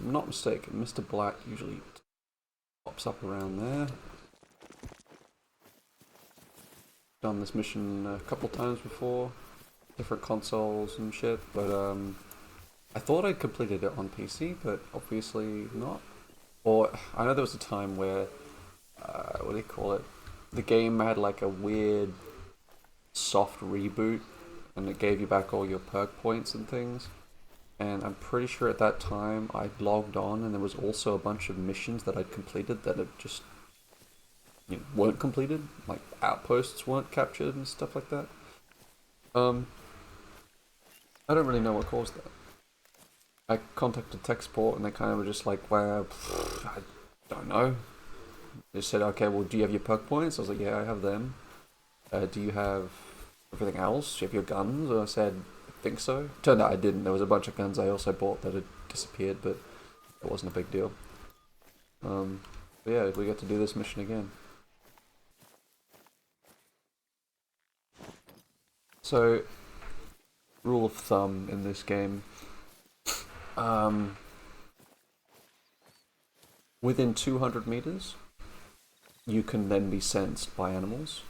I'm not mistaken, Mr. Black usually pops up around there. Done this mission a couple times before, different consoles and shit, but I thought I completed it on PC, but obviously not. Or I know there was a time where, what do you call it? The game had like a weird soft reboot, and it gave you back all your perk points and things. And I'm pretty sure at that time I logged on, and there was also a bunch of missions that I'd completed that had just weren't completed, like outposts weren't captured and stuff like that. Um, I don't really know what caused that. I contacted tech support and they kind of were just like, well, I don't know. They said, okay, well, do you have your perk points? I was like, yeah, I have them. Do you have everything else? Do you have your guns? And I said, I think so. Turned out I didn't. There was a bunch of guns I also bought that had disappeared, but it wasn't a big deal. But yeah, we get to do this mission again. So, rule of thumb in this game, within 200 meters, you can then be sensed by animals.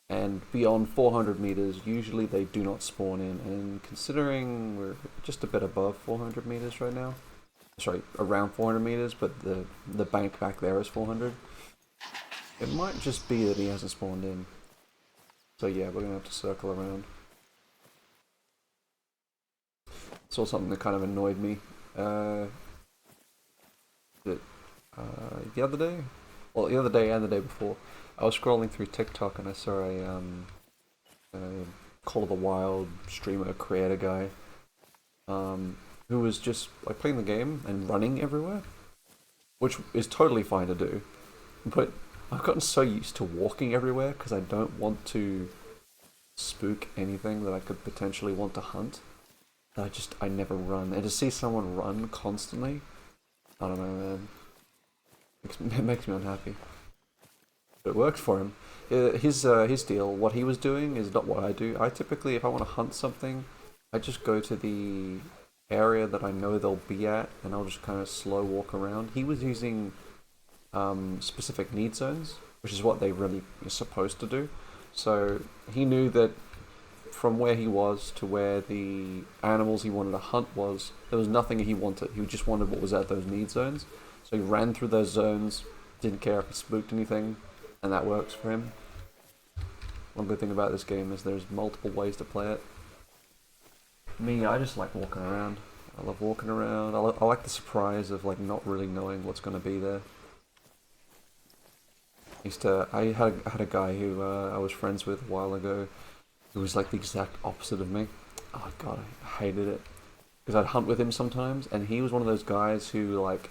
And beyond 400 meters, usually they do not spawn in. And considering we're just a bit above 400 meters right now, sorry, around 400 meters, but the bank back there is 400, it might just be that he hasn't spawned in. So yeah, we're gonna have to circle around. Saw something that kind of annoyed me. The other day, well, the other day and the day before, I was scrolling through TikTok and I saw a Call of the Wild streamer creator guy, who was just like playing the game and running everywhere, which is totally fine to do, but I've gotten so used to walking everywhere because I don't want to spook anything that I could potentially want to hunt. I never run, and to see someone run constantly, I don't know, man. It makes me unhappy. But it works for him. His deal, what he was doing is not what I do. I typically, if I want to hunt something, I just go to the area that I know they'll be at, and I'll just kind of slow walk around. He was using specific need zones, which is what they really are supposed to do. So he knew that from where he was to where the animals he wanted to hunt was, there was nothing he wanted. He just wanted what was at those need zones. So he ran through those zones, didn't care if it spooked anything, and that works for him. One good thing about this game is there's multiple ways to play it. Me, I just like walking around. I love walking around. I like the surprise of like not really knowing what's going to be there. I had a guy who I was friends with a while ago who was like the exact opposite of me. Oh god, I hated it. Because I'd hunt with him sometimes, and he was one of those guys who like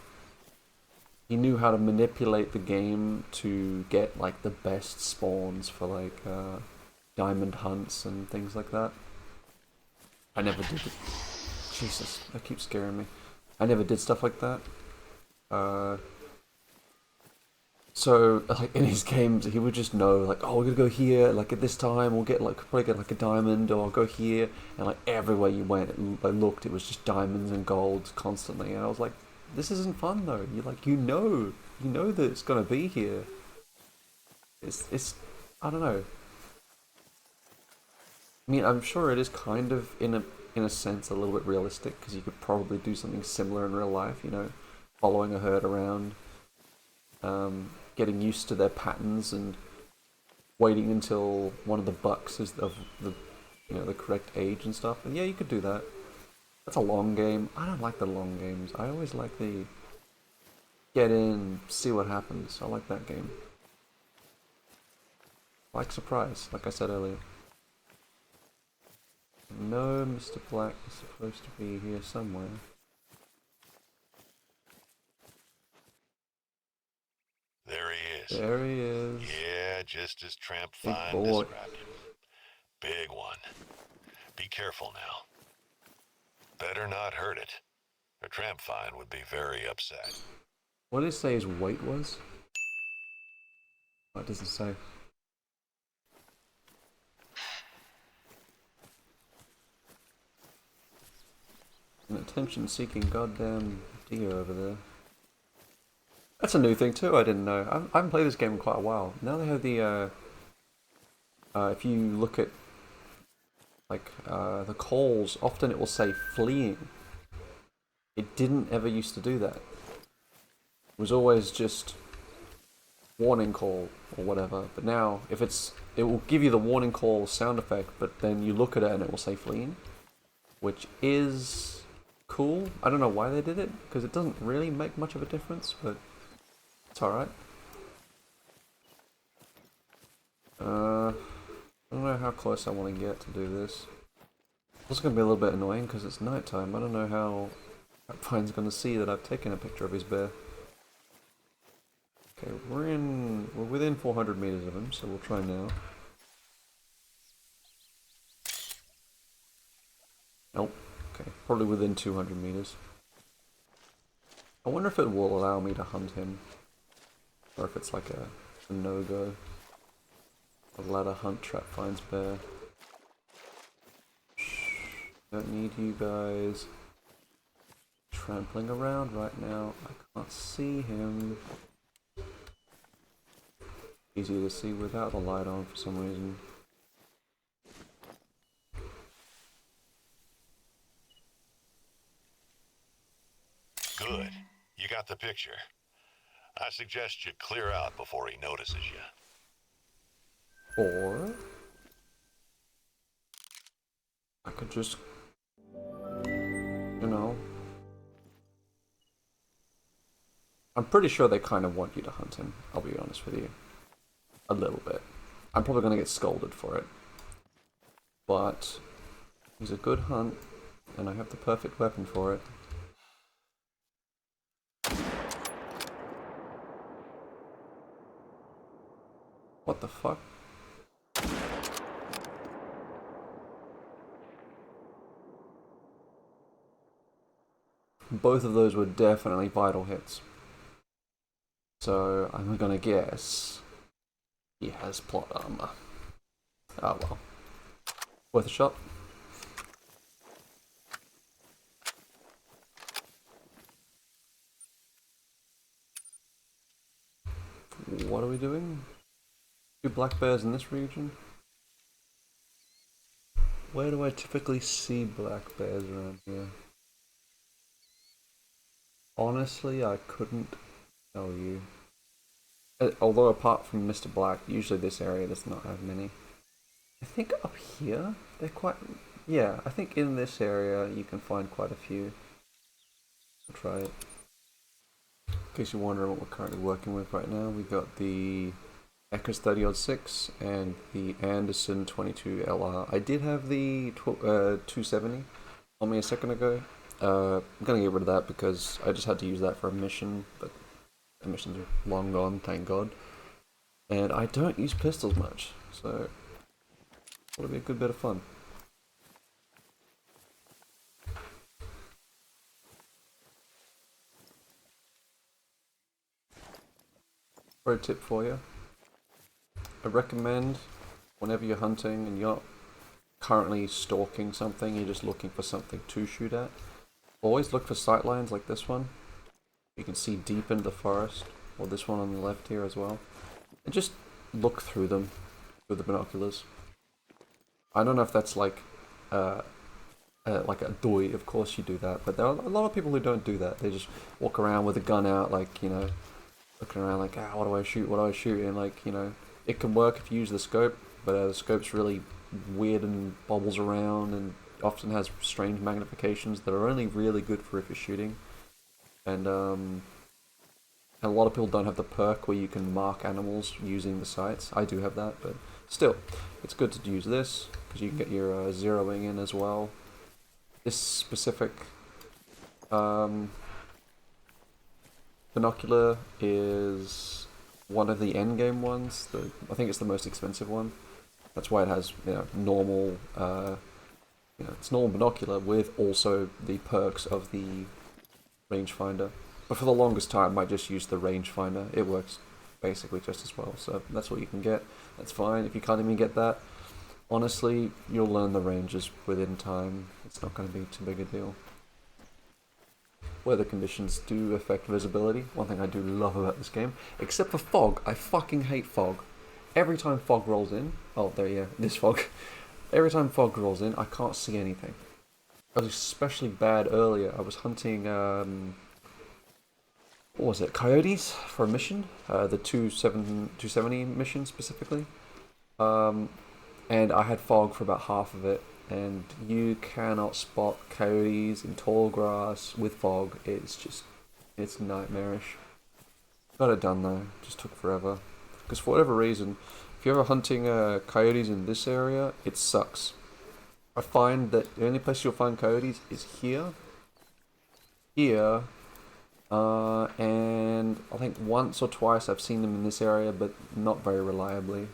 he knew how to manipulate the game to get like the best spawns for like diamond hunts and things like that. I never did it. Jesus, that keeps scaring me. I never did stuff like that. So like in his games, he would just know like, oh, we're gonna go here. Like at this time, we'll get like probably get like a diamond, or I'll go here, and like everywhere you went, I looked, it was just diamonds and golds constantly. And I was like, this isn't fun though. You like you know that it's gonna be here. It's I don't know. I mean, I'm sure it is kind of in a sense a little bit realistic because you could probably do something similar in real life. You know, following a herd around, getting used to their patterns and waiting until one of the bucks is of the the correct age and stuff. And yeah, you could do that. That's a long game. I don't like the long games. I always like the get in, see what happens. I like that game. I like surprise, like I said earlier. No, Mr. Black is supposed to be here somewhere. There he is. There he is. Yeah, just as Tramp Big Fine boy. described him. Big one. Be careful now. Better not hurt it, or Tramp Fine would be very upset. What did it say his weight was? What does it say? An attention-seeking goddamn deer over there. That's a new thing too. I didn't know. I haven't played this game in quite a while. Now they have the if you look at like the calls, often it will say fleeing. It didn't ever used to do that. It was always just warning call or whatever. But now, if it will give you the warning call sound effect, but then you look at it and it will say fleeing, which is cool. I don't know why they did it, because it doesn't really make much of a difference, but it's alright. I don't know how close I want to get to do this. It's going to be a little bit annoying because it's nighttime. I don't know how Pine's going to see that I've taken a picture of his bear. Okay, we're within 400 meters of him, so we'll try now. Nope. Okay, probably within 200 meters. I wonder if it will allow me to hunt him, or if it's like a no-go. A ladder hunt trap finds bear. Shh, don't need you guys trampling around right now. I can't see him. Easier to see without the light on for some reason. Good. You got the picture. I suggest you clear out before he notices you. Or I could just, you know, I'm pretty sure they kind of want you to hunt him, I'll be honest with you. A little bit. I'm probably going to get scolded for it. But he's a good hunt, and I have the perfect weapon for it. What the fuck? Both of those were definitely vital hits. So I'm gonna guess he has plot armor. Oh well. Worth a shot. What are we doing? 2 black bears in this region? Where do I typically see black bears around here? Honestly, I couldn't tell you. Although apart from Mr. Black, usually this area does not have many. I think up here, they're quite... Yeah, I think in this area you can find quite a few. I'll try it. In case you're wondering what we're currently working with right now, we've got the Eckers 30-06 and the Anderson 22LR. I did have the 270 on me a second ago. I'm gonna get rid of that because I just had to use that for a mission, but the missions are long gone, thank God. And I don't use pistols much, so it'll be a good bit of fun. Pro tip for you. I recommend whenever you're hunting and you're not currently stalking something, you're just looking for something to shoot at, always look for sight lines like this one. You can see deep into the forest, or this one on the left here as well. And just look through them with the binoculars. I don't know if that's like a doy, of course you do that, but there are a lot of people who don't do that. They just walk around with a gun out, like, you know, looking around like, ah, what do I shoot, what do I shoot? And like, you know, it can work if you use the scope, but the scope's really weird and bobbles around and often has strange magnifications that are only really good for if you're shooting. And a lot of people don't have the perk where you can mark animals using the sights. I do have that, but still, it's good to use this because you can get your zeroing in as well. This specific binocular is one of the endgame ones. I think it's the most expensive one. That's why it has, you know, normal, it's normal binocular with also the perks of the rangefinder. But for the longest time, I just used the rangefinder. It works basically just as well. So that's what you can get. That's fine. If you can't even get that, honestly, you'll learn the ranges within time. It's not going to be too big a deal. weather conditions do affect visibility. One thing I do love about this game, except for fog, I fucking hate fog. Every time fog rolls in, oh there, yeah, this fog. Every time fog rolls in, I can't see anything. It was especially bad earlier. I was hunting, what was it, coyotes for a mission, the 270 mission specifically. And I had fog for about half of it, and you cannot spot coyotes in tall grass with fog. It's nightmarish. Got it done though, just took forever. Because for whatever reason, if you're ever hunting coyotes in this area, it sucks. I find that the only place you'll find coyotes is here, and I think once or twice I've seen them in this area, but not very reliably.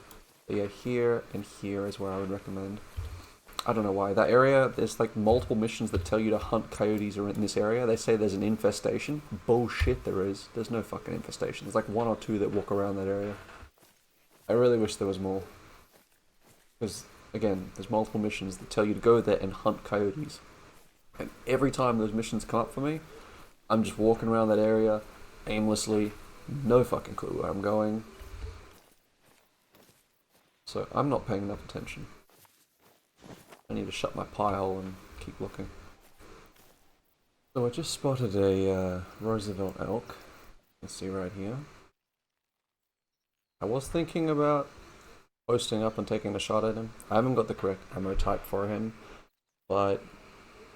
But yeah, here and here is where I would recommend. I don't know why. That area, there's like multiple missions that tell you to hunt coyotes in this area. They say there's an infestation. Bullshit there is. There's no fucking infestation. There's like one or two that walk around that area. I really wish there was more. Because, again, there's multiple missions that tell you to go there and hunt coyotes. And every time those missions come up for me, I'm just walking around that area aimlessly, no fucking clue where I'm going. So I'm not paying enough attention. I need to shut my pile and keep looking. So I just spotted a Roosevelt elk. You can see right here. I was thinking about posting up and taking a shot at him. I haven't got the correct ammo type for him, but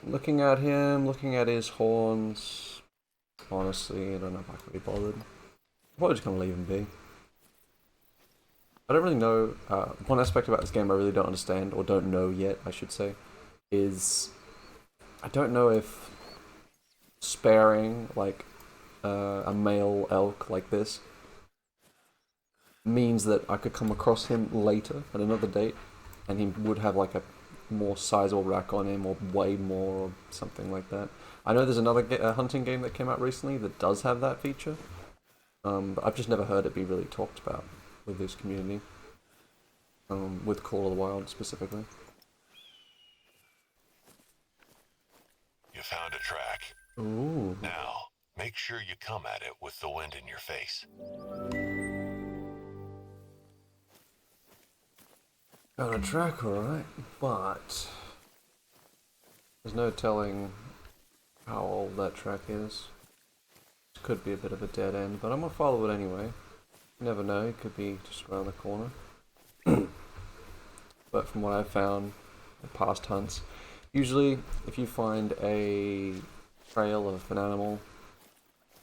looking at him, looking at his horns, honestly, I don't know if I could be bothered. I'm probably just gonna leave him be. I don't really know, one aspect about this game I really don't understand, or don't know yet, I should say, is I don't know if sparing, like, a male elk like this means that I could come across him later at another date, and he would have like a more sizable rack on him, or way more, or something like that. I know there's another hunting game that came out recently that does have that feature, but I've just never heard it be really talked about with this community, with Call of the Wild specifically. You found a track. Ooh. Now, make sure you come at it with the wind in your face. Got a track, alright, but there's no telling how old that track is. This could be a bit of a dead end, but I'm gonna follow it anyway. You never know, it could be just around the corner. But from what I've found in past hunts, usually if you find a trail of an animal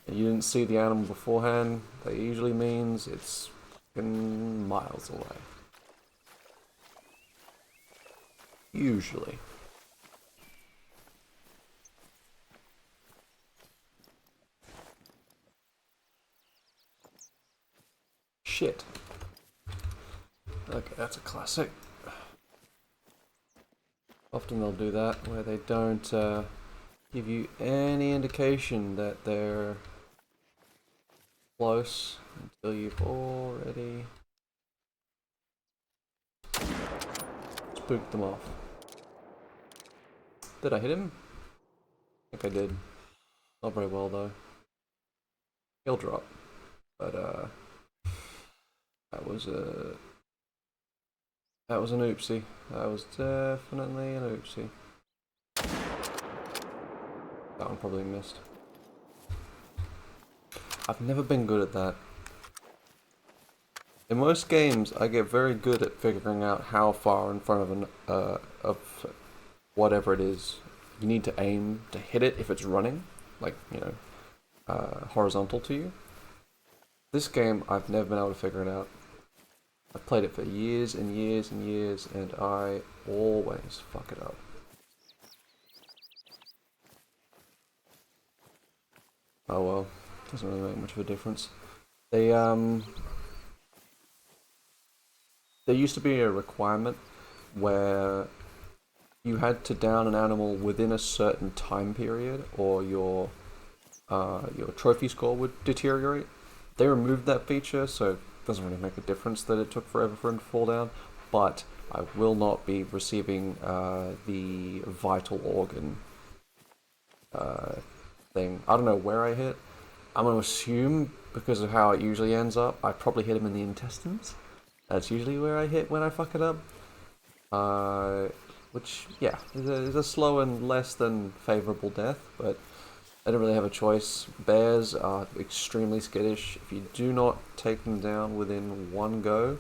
and you didn't see the animal beforehand, that usually means it's miles away. Usually. Shit. Okay, that's a classic. Often they'll do that where they don't give you any indication that they're close until you've already spooked them off. Did I hit him? I think I did. Not very well though. He'll drop. But that was an oopsie. That was definitely an oopsie. That one probably missed. I've never been good at that. In most games, I get very good at figuring out how far in front of whatever it is you need to aim to hit it if it's running, like, you know, horizontal to you. This game, I've never been able to figure it out. I've played it for years and years and years, and I always fuck it up. Oh well, doesn't really make much of a difference. There used to be a requirement where you had to down an animal within a certain time period, or your trophy score would deteriorate. They removed that feature, so it doesn't really make a difference that it took forever for him to fall down. But I will not be receiving the vital organ thing. I don't know where I hit. I'm gonna assume because of how it usually ends up, I probably hit him in the intestines. That's usually where I hit when I fuck it up. Which, yeah, is a slow and less than favorable death, but I don't really have a choice. Bears are extremely skittish. If you do not take them down within one go,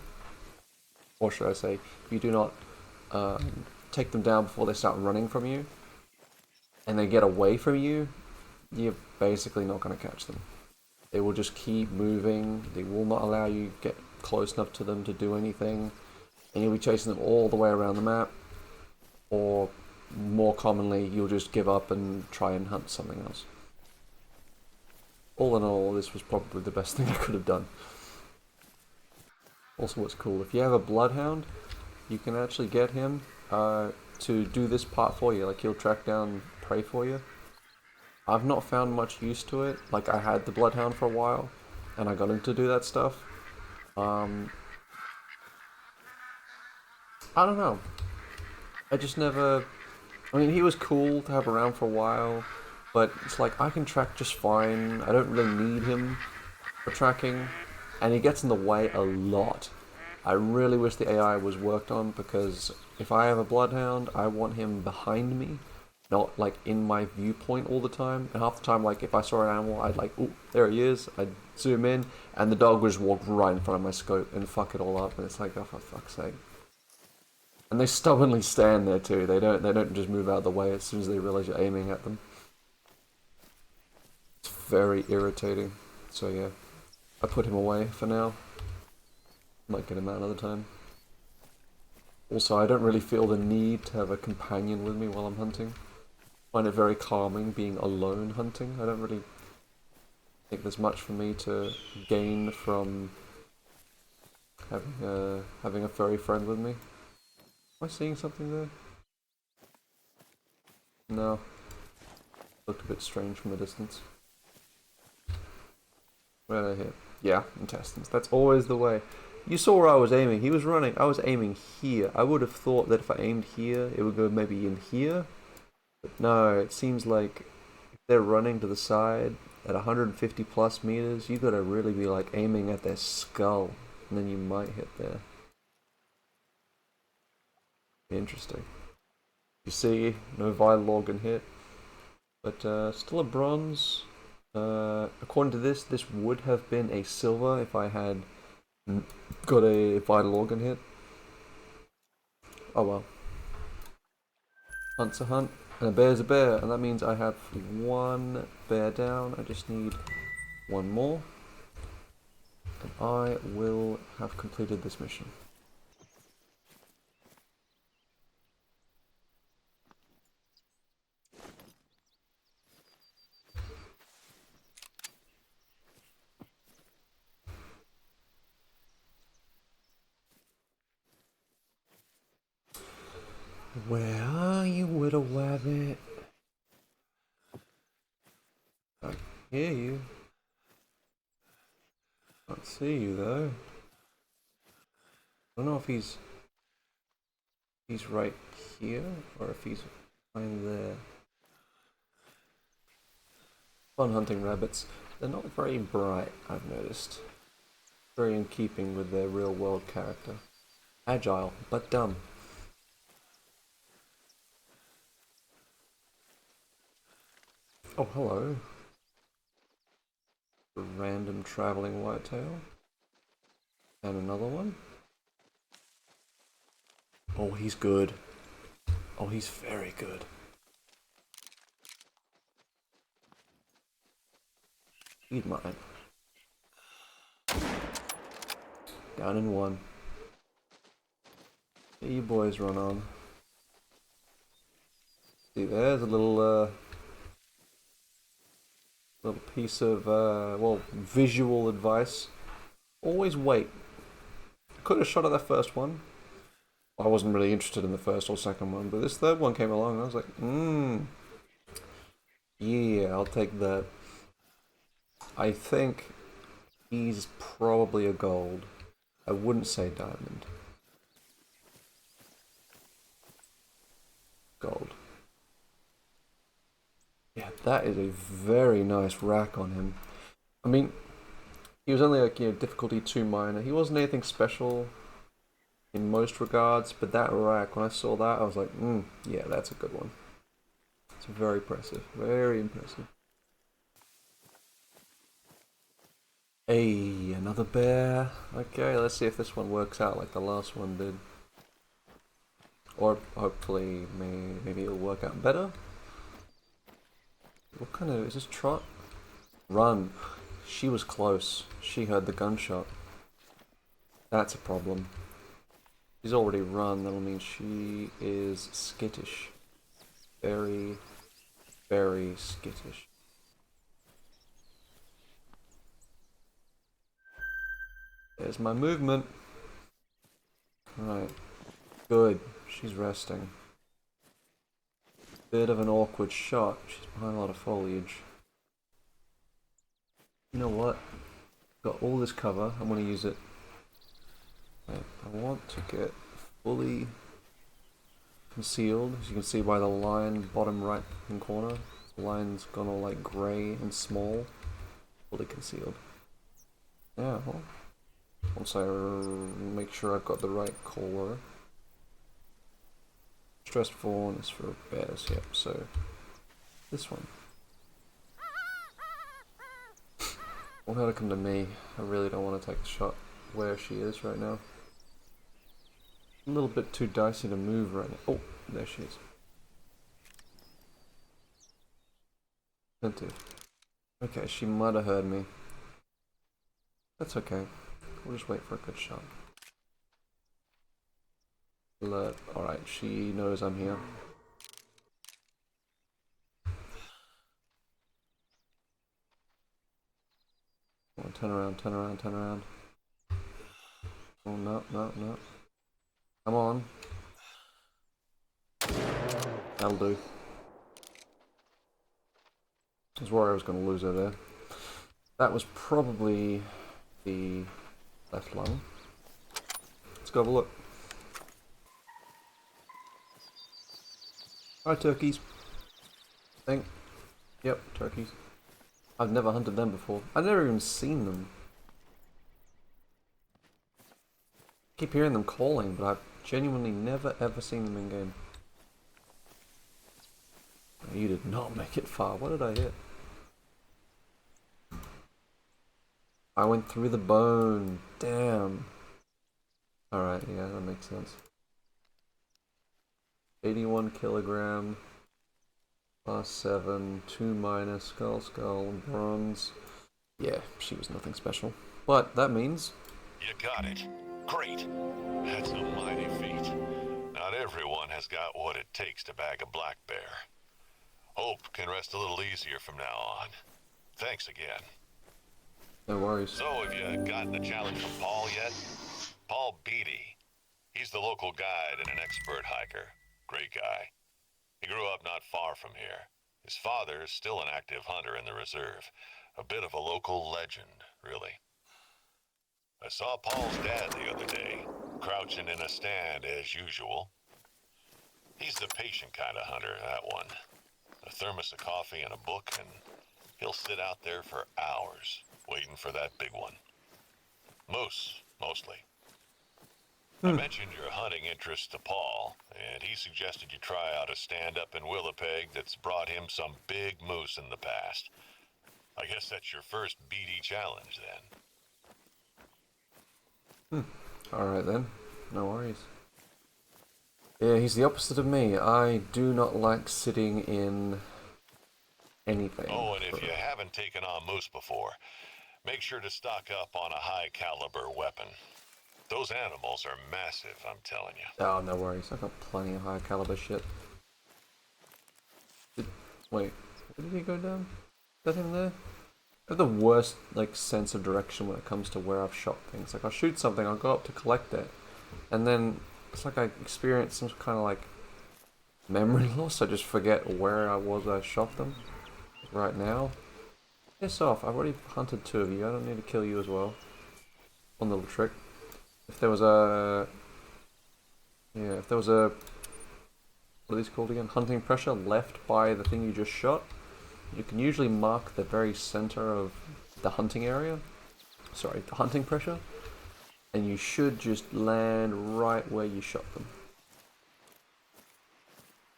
or should I say, if you do not take them down before they start running from you, and they get away from you, you're basically not going to catch them. They will just keep moving. They will not allow you to get close enough to them to do anything. And you'll be chasing them all the way around the map. Or, more commonly, you'll just give up and try and hunt something else. All in all, this was probably the best thing I could have done. Also, what's cool, if you have a bloodhound, you can actually get him to do this part for you. Like, he'll track down prey for you. I've not found much use to it. Like, I had the bloodhound for a while, and I got him to do that stuff. I don't know. I just never... I mean, he was cool to have around for a while, but it's like, I can track just fine. I don't really need him for tracking, and he gets in the way a lot. I really wish the AI was worked on, because if I have a bloodhound, I want him behind me, not like in my viewpoint all the time. And half the time, like, if I saw an animal, I'd like, oh, there he is. I'd zoom in, and the dog would just walk right in front of my scope and fuck it all up. And it's like, oh, for fuck's sake. And they stubbornly stand there too. They don't just move out of the way as soon as they realize you're aiming at them. It's very irritating. So yeah, I put him away for now. Might get him out another time. Also, I don't really feel the need to have a companion with me while I'm hunting. I find it very calming being alone hunting. I don't really think there's much for me to gain from having a furry friend with me. Am I seeing something there? No. Looked a bit strange from a distance. Where did I hit? Yeah, intestines. That's always the way. You saw where I was aiming. He was running. I was aiming here. I would have thought that if I aimed here, it would go maybe in here. But no, it seems like if they're running to the side at 150 plus meters, you gotta really be like aiming at their skull. And then you might hit there. Interesting. You see, no vital organ hit. But still a bronze. According to this, this would have been a silver if I had got a vital organ hit. Oh well. Hunt's a hunt, and a bear's a bear, and that means I have one bear down. I just need one more. And I will have completed this mission. Where are you, little rabbit? I hear you. Can't see you though. I don't know if he's right here or if he's behind there. Fun hunting rabbits. They're not very bright, I've noticed. Very in keeping with their real world character. Agile, but dumb. Oh, hello. A random traveling whitetail. And another one. Oh, he's good. Oh, he's very good. He's mine. Down in one. Get you boys run on. See, there's a little piece of, well, visual advice. Always wait. Could have shot at that first one. I wasn't really interested in the first or second one, but this third one came along and I was like, yeah, I'll take that. I think he's probably a gold. I wouldn't say diamond. Gold. Yeah, That is a very nice rack on him. I mean, he was only like, difficulty 2 minor. He wasn't anything special in most regards, but that rack, when I saw that, I was like, yeah, that's a good one. It's very impressive. Very impressive. Hey, another bear. Okay, let's see if this one works out like the last one did. Or hopefully, maybe it'll work out better. What kind of... is this trot? Run. She was close. She heard the gunshot. That's a problem. She's already run. That'll mean she is skittish. Very, very skittish. There's my movement. Right. Good. She's resting. Bit of an awkward shot. She's behind a lot of foliage. You know what? Got all this cover. I'm going to use it. Right. I want to get fully concealed. As you can see by the line, bottom right hand corner. The line's gone all like grey and small. Fully concealed. Yeah, well, once I make sure I've got the right color. Stressed fawn is for bears, yep, so this one. Won't have to come to me. I really don't want to take a shot where she is right now. A little bit too dicey to move right now. Oh, there she is. Attentive. Okay, she might have heard me. That's okay. We'll just wait for a good shot. Alert. Alright, she knows I'm here. Come on, turn around, turn around, turn around. Oh, no, no, no. Come on. That'll do. I was worried I was going to lose her there. That was probably the left lung. Let's go have a look. Hi, turkeys. Think. Yep, turkeys. I've never hunted them before. I've never even seen them. I keep hearing them calling, but I've genuinely never ever seen them in game. Oh, you did not make it far. What did I hit? I went through the bone. Damn. Alright, yeah, that makes sense. 81 kilogram. Plus 7. 2 minus. Skull. Bronze. Yeah, she was nothing special. But that means... You got it. Great. That's a mighty feat. Not everyone has got what it takes to bag a black bear. Hope can rest a little easier from now on. Thanks again. No worries. So, have you gotten the challenge from Paul yet? Paul Beatty. He's the local guide and an expert hiker. Great guy. He grew up not far from here. His father is still an active hunter in the reserve. A bit of a local legend, really. I saw Paul's dad the other day, crouching in a stand as usual. He's the patient kind of hunter, that one. A thermos of coffee and a book, and he'll sit out there for hours, waiting for that big one. Moose, mostly. I mentioned your hunting interest to Paul, and he suggested you try out a stand-up in Willowpeg that's brought him some big moose in the past. I guess that's your first BD challenge, then. Alright then. No worries. Yeah, he's the opposite of me. I do not like sitting in anything. Oh, and if you haven't taken on moose before, make sure to stock up on a high-caliber weapon. Those animals are massive, I'm telling you. Oh, no worries. I've got plenty of high caliber shit. Wait, where did he go down? Is that him there? I have the worst sense of direction when it comes to where I've shot things. Like, I'll shoot something, I'll go up to collect it, and then it's like I experience some kind of memory loss. I just forget where I was I shot them. Right now. Piss off, I've already hunted 2 of you, I don't need to kill you as well. One little trick. If there was a... Yeah, if there was a... What are these called again? Hunting pressure left by the thing you just shot, you can usually mark the very center of the hunting area. Sorry, the hunting pressure. And you should just land right where you shot them.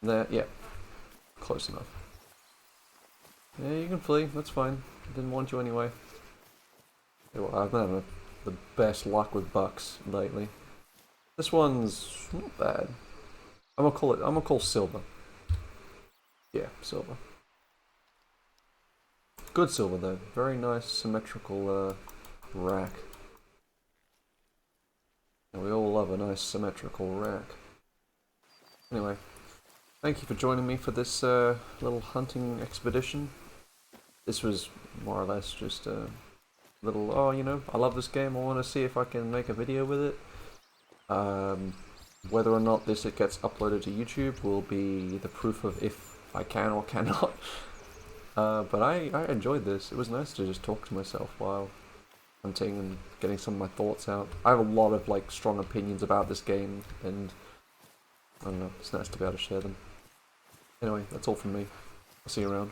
There, yeah. Close enough. Yeah, you can flee, that's fine. Didn't want you anyway. Well, I've been having the best luck with bucks lately. This one's not bad. I'm gonna call silver. Yeah, silver. Good silver though. Very nice symmetrical rack. And we all love a nice symmetrical rack. Anyway, thank you for joining me for this little hunting expedition. This was more or less just a little, oh, you know, I love this game, I want to see if I can make a video with it. Whether or not this gets uploaded to YouTube will be the proof of if I can or cannot. But I enjoyed this. It was nice to just talk to myself while hunting and getting some of my thoughts out. I have a lot of like strong opinions about this game, and I don't know, it's nice to be able to share them. Anyway, that's all from me. I'll see you around.